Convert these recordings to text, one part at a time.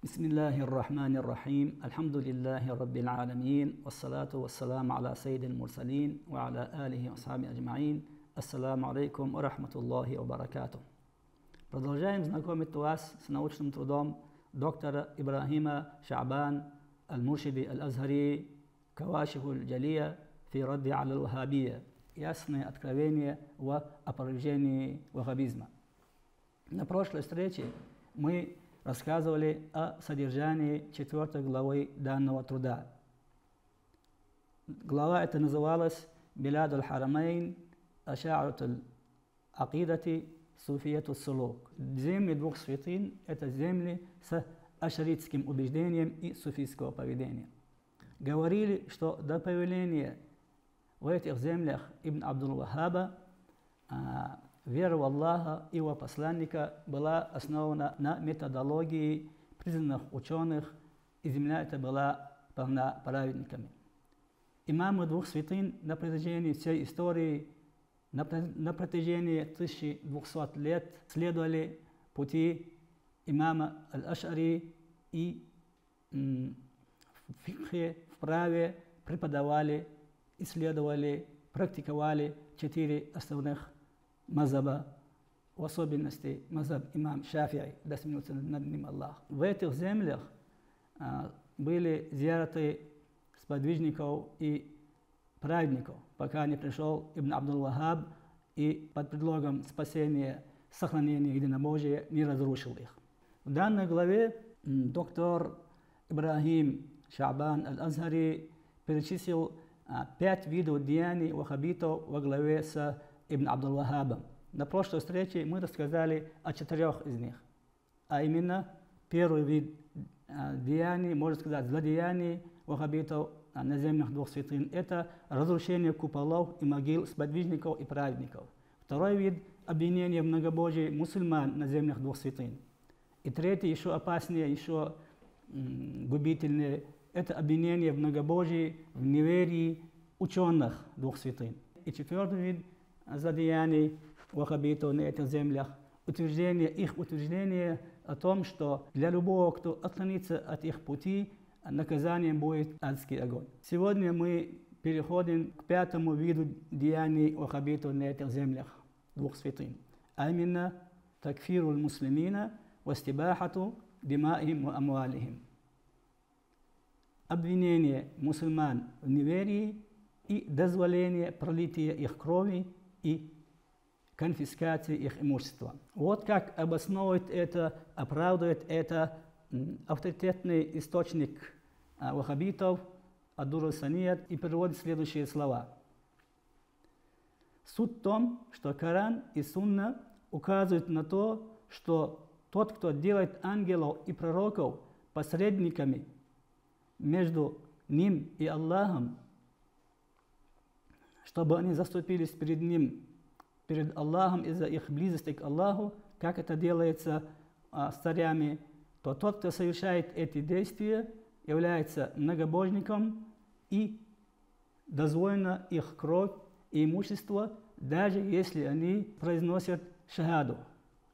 Бисмиллахи р-Рахмани р-Рахим. Альхамдулиллахи Раббил Аламин. Вассалату вассаламу аля саййидил мурсалин ва аля алихи ва асхаби аджмаин. Ассаламу алейкум ва рахматуллахи ва баракатух. Продолжаем знакомить вас с научным трудом доктора Ибрахима Ша'бан аль-Муршиди аль-Азхари «Кавашифу аль-Джалия фи радди аля аль-Вахабия». Ясное откровение в опровержении ваххабизма. На прошлой встрече мы рассказывали о содержании 4 главы данного труда. Глава эта называлась «Билад аль-Харамейн, Аша'рат аль-Акидати, Суфият аль-Сулук». Земли двух святынь – это земли с ашаритским убеждением и суфийского поведения. Говорили, что до появления в этих землях Ибн Абдул-Вахаба вера в Аллаха и его посланника была основана на методологии признанных ученых, и земля эта была полна праведниками. Имамы двух святынь на протяжении всей истории, на протяжении 1200 лет следовали пути имама Аль-Аш'ари и в фикхе, в праве преподавали, исследовали, практиковали 4 основных мазаба, в особенности мазаб имам Шафи'и, да смеется над ним Аллах. В этих землях были зияраты сподвижников и праведников, пока не пришел Ибн Абдул-Вахаб и под предлогом спасения, сохранения единобожия не разрушил их. В данной главе доктор Ибрахим Ша'бан аль-Азхари перечислил 5 видов деяний ваххабитов во главе с Ибн Абдул-Вахабом. На прошлой встрече мы рассказали о 4 из них. А именно, первый вид деяний, можно сказать, злодеяний ваххабитов на землях двух святынь – это разрушение куполов и могил сподвижников и праведников. Второй вид – обвинение в многобожии мусульман на землях двух святынь. И третий, еще опаснее, еще губительнее – это обвинение в многобожии, в неверии ученых двух святынь. И четвертый вид злодеяний ваххабитов на этих землях – их утверждение о том, что для любого, кто отклонится от их пути, наказанием будет адский огонь. Сегодня мы переходим к 5-му виду деяний ваххабитов на этих землях двух святынь, а именно такфиру аль-муслимина ва истибахату димаихим ва амвалихим. Обвинение мусульман в неверии и дозволение пролития их крови и конфискации их имущества. Вот как обосновывает это, оправдывает это авторитетный источник ваххабитов Ад-Дур аль-Саният и переводит следующие слова. Суть в том, что Коран и Сунна указывают на то, что тот, кто делает ангелов и пророков посредниками между ним и Аллахом, чтобы они заступились перед ним, перед Аллахом из-за их близости к Аллаху, как это делается с царями, то тот, кто совершает эти действия, является многобожником и дозволено их кровь и имущество, даже если они произносят шахаду.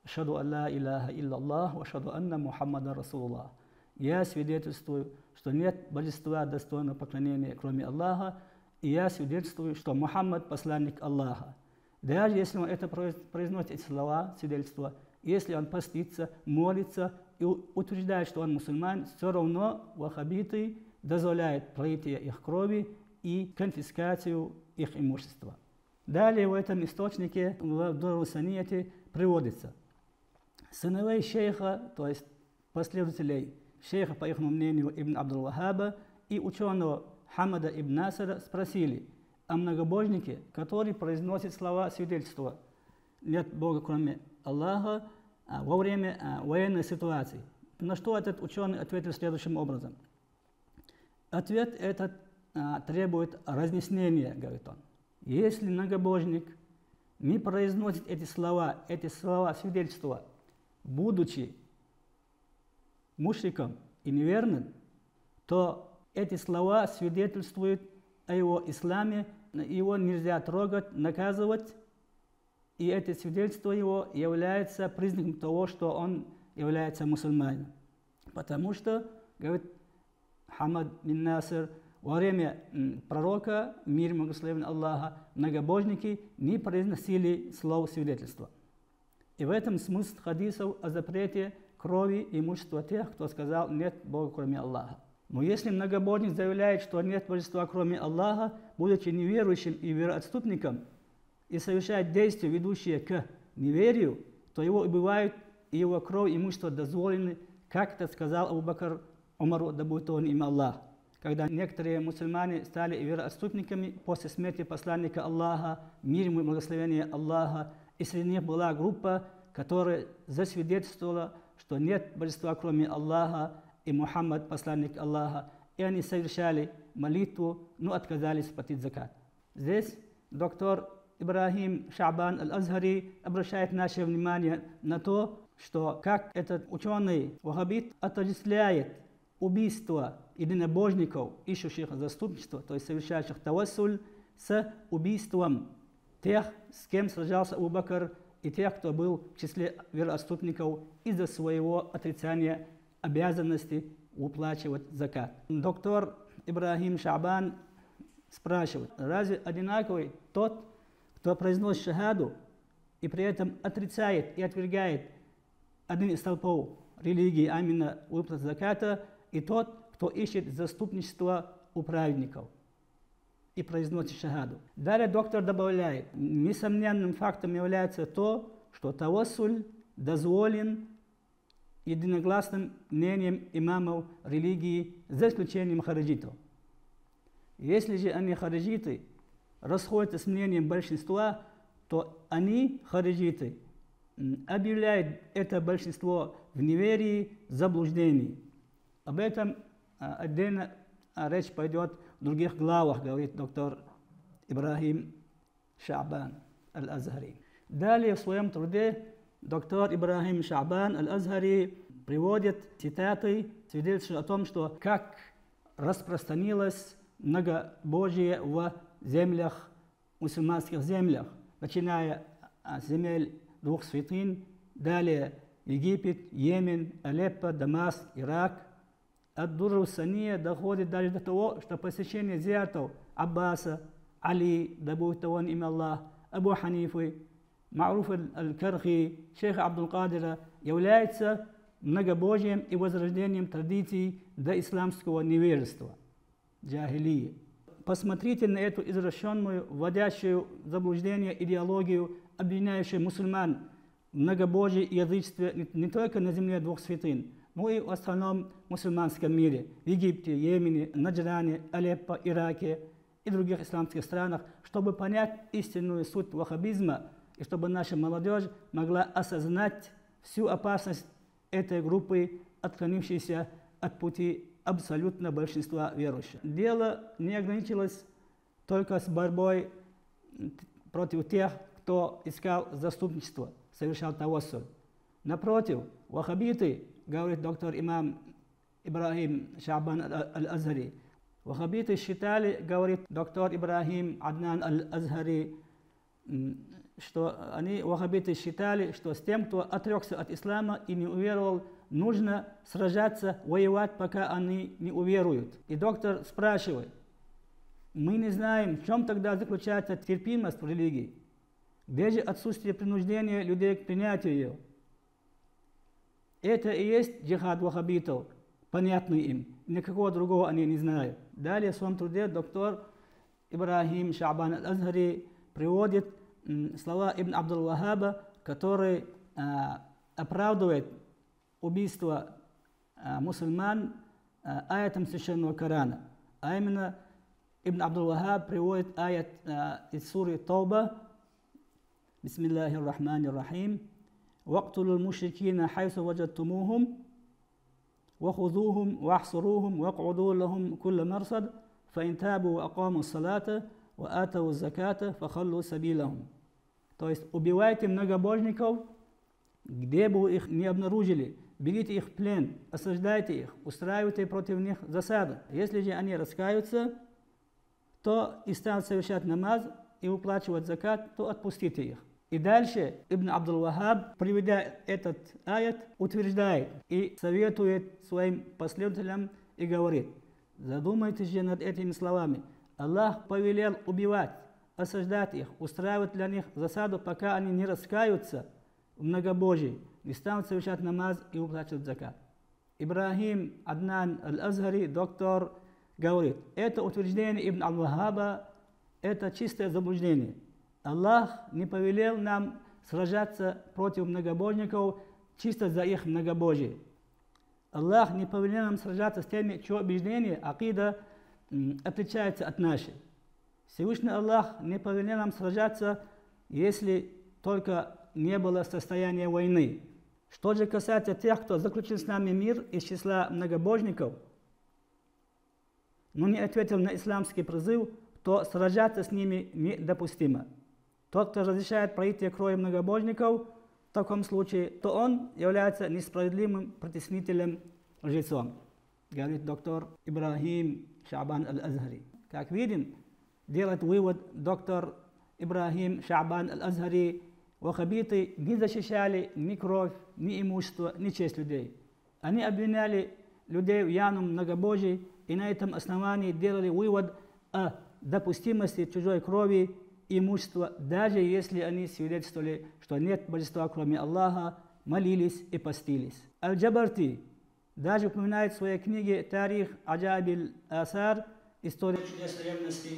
Ашхаду алла илляха илляллах ва ашхаду анна Мухаммадан Расулуллах. Я свидетельствую, что нет божества достойного поклонения, кроме Аллаха, и я свидетельствую, что Мухаммад – посланник Аллаха. Даже если он это произносит, эти слова, свидетельства, если он постится, молится и утверждает, что он мусульман, все равно ваххабиты дозволяют пролитие их крови и конфискацию их имущества. Далее в этом источнике, в Ад-Дур аль-Санияте, приводится: сыновей шейха, то есть последователей шейха, по их мнению, Ибн Абдул-Вахаба и ученого Хамада ибн Насара спросили о многобожнике, который произносит слова свидетельства «Нет Бога, кроме Аллаха» во время военной ситуации. На что этот ученый ответил следующим образом. Ответ этот требует разъяснения, говорит он. Если многобожник не произносит эти слова свидетельства, будучи мушриком и неверным, то эти слова свидетельствуют о его исламе, его нельзя трогать, наказывать, и это свидетельство его является признаком того, что он является мусульманином. Потому что, говорит Хамад бин Насир, во время пророка, мир ему благословен Аллаха, многобожники не произносили слов свидетельства. И в этом смысл хадисов о запрете крови и имущества тех, кто сказал «нет Бога, кроме Аллаха». Но если многобожник заявляет, что нет божества, кроме Аллаха, будучи неверующим и вероотступником, и совершает действия, ведущие к неверию, то его убивают, и его кровь и имущество дозволены, как это сказал Абу Бакр Умару, да будет он им Аллах. Когда некоторые мусульмане стали вероотступниками после смерти посланника Аллаха, мир ему и благословение Аллаха, и среди них была группа, которая засвидетельствовала, что нет божества, кроме Аллаха, и Мухаммад, посланник Аллаха, и они совершали молитву, но отказались платить закат. Здесь доктор Ибрахим Ша'бан Аль-Азхари обращает наше внимание на то, что как этот ученый-ваххабит отождествляет убийство единобожников, ищущих заступничество, то есть совершающих тавассуль, с убийством тех, с кем сражался Абу Бакр, и тех, кто был в числе вероотступников из-за своего отрицания обязанности уплачивать закат. Доктор Ибрахим Ша'бан спрашивает, разве одинаковый тот, кто произносит шахаду и при этом отрицает и отвергает один из столпов религии, а именно выплат заката, и тот, кто ищет заступничество у праведников и произносит шахаду. Далее доктор добавляет, несомненным фактом является то, что тавассуль дозволен единогласным мнением имамов религии, за исключением хариджитов. Если же они, хариджиты, расходятся с мнением большинства, то они, хариджиты, объявляют это большинство в неверии, заблуждении. Об этом отдельно речь пойдет в других главах, говорит доктор Ибрахим Ша'бан Аль-Азхари. Далее в своем труде доктор Ибрахим Ша'бан Аль-Азхари приводит цитаты, свидетельствующие о том, что как распространилось многобожие в землях, мусульманских землях, начиная с земель двух святынь, далее Египет, Йемен, Алеппо, Дамаск, Ирак. От Дурру Сания доходит даже до того, что посещение зияртов Аббаса, Али, да будет он имя Аллах, Абу Ханифы, Ма'руф аль-Кархи, шейха Абдул-Кадира является многобожием и возрождением традиций до исламского невежества, джахилии. Посмотрите на эту извращенную, вводящую в заблуждение идеологию, обвиняющую мусульман в многобожии и язычестве не только на земле двух святынь, но и в остальном мусульманском мире, в Египте, Йемене, Наджране, Алеппо, Ираке и других исламских странах, чтобы понять истинную суть ваххабизма и чтобы наша молодежь могла осознать всю опасность этой группы, отклонившейся от пути абсолютно большинства верующих. Дело не ограничилось только с борьбой против тех, кто искал заступничество, совершал тавассуль. Напротив, ваххабиты, говорит доктор имам Ибрахим Ша'бан Аль-Азхари, ваххабиты считали, говорит доктор Ибрахим Аднан Аль-Азхари, что ваххабиты считали, что с тем, кто отрекся от ислама и не уверовал, нужно сражаться, воевать, пока они не уверуют. И доктор спрашивает, мы не знаем, в чем тогда заключается терпимость в религии, где же отсутствие принуждения людей к принятию ее. Это и есть джихад ваххабитов, понятный им, никакого другого они не знают. Далее в своем труде доктор Ибрахим Ша'бан Аль-Азхари приводит слова Ибн Абдул-Вахаба, который оправдывает убийство мусульман аятом священного Корана. А именно Ибн Абдул-Вахаб приводит аят из суры Тауба, Бисмиллахи р-Рахмани р-Рахим, «Вактулу л-мушрикина хайсу ваджаттумухум, вахудухум, вахсуруhum, вакуду лахум кулла марсад, фаин табу акаму салата, ва атау заката, фахаллу сабилахум». То есть убивайте многобожников, где бы вы их не обнаружили, берите их в плен, осаждайте их, устраивайте против них засаду. Если же они раскаются, то и станут совершать намаз и выплачивать закат, то отпустите их. И дальше Ибн Абдул-Вахаб, приведя этот аят, утверждает и советует своим последователям и говорит: задумайтесь же над этими словами. Аллах повелел убивать, осаждать их, устраивать для них засаду, пока они не раскаются в многобожии, не станут совершать намаз и уплачивать закат. Ибрахим Аднан Аль-Азхари, доктор, говорит: это утверждение Ибн Абдул-Вахаба, это чистое заблуждение. Аллах не повелел нам сражаться против многобожников чисто за их многобожие. Аллах не повелел нам сражаться с теми, чье убеждение, акида, отличается от нашей. Всевышний Аллах не повелел нам сражаться, если только не было состояния войны. Что же касается тех, кто заключил с нами мир из числа многобожников, но не ответил на исламский призыв, то сражаться с ними недопустимо. Тот, кто разрешает пролитие крови многобожников, в таком случае, то он является несправедливым притеснителем, лжецом, говорит доктор Ибрахим Ша'бан Аль-Азхари. Как видим, делает вывод доктор Ибрахим Ша'бан Аль-Азхари: ваххабиты не защищали ни кровь, ни имущество, ни честь людей. Они обвиняли людей в явном многобожии и на этом основании делали вывод о допустимости чужой крови и имущества, даже если они свидетельствовали, что нет божества кроме Аллаха, молились и постились. Аль-Джабарти даже упоминает в своей книге «Тарих Аджабиль Асар» «История чудес древности»,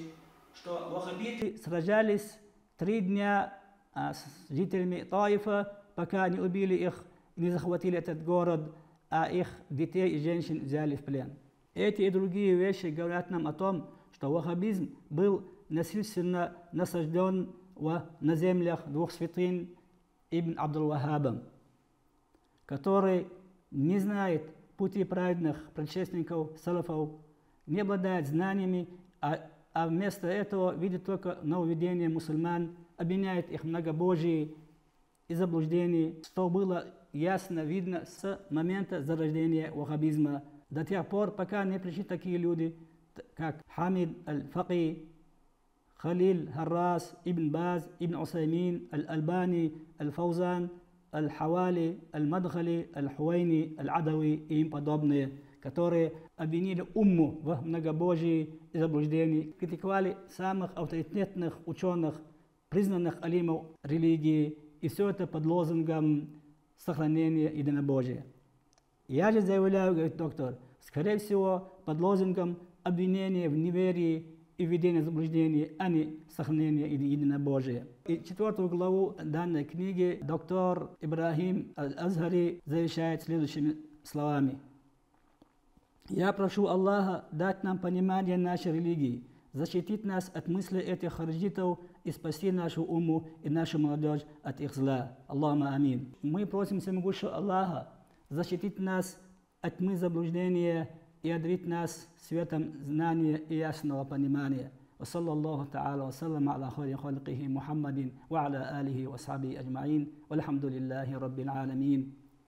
что ваххабиты сражались 3 дня с жителями Таифа, пока не убили их, не захватили этот город, а их детей и женщин взяли в плен. Эти и другие вещи говорят нам о том, что ваххабизм был насильственно насажден на землях 2 святынь Ибн Абдул-Вахабом, который не знает пути праведных предшественников, салафов, не обладает знаниями, а вместо этого видит только нововведение мусульман, обвиняет их в многобожии и заблуждении, что было ясно видно с момента зарождения ваххабизма до тех пор, пока не пришли такие люди, как Хамид Аль-Факи, Халил Харрас, Ибн Баз, Ибн Усаймин, Аль-Альбани, Аль-Фаузан, Аль-Хавали, Аль-Мадхали, Аль-Хуайни, Аль-Адауи и им подобные, которые обвинили умму в многобожии и заблуждении, критиковали самых авторитетных ученых, признанных алимов религии, и все это под лозунгом сохранения единобожия. Я же заявляю, говорит доктор, скорее всего, под лозунгом обвинения в неверии и введения заблуждений, а не сохранения единобожия. И 4 главу данной книги доктор Ибрахим Аль-Азхари завершает следующими словами: «Я прошу Аллаха дать нам понимание нашей религии, защитить нас от мыслей этих хариджитов и спасти нашу умму и нашу молодежь от их зла. Аллахума амин». Мы просим всемогущего Аллаха защитить нас от тьмы заблуждения и одарить нас светом знания и ясного понимания. وصلى الله تعالى وسلم على خير خلقه محمد وعلى آله وصحبه أجمعين والحمد لله رب العالمين.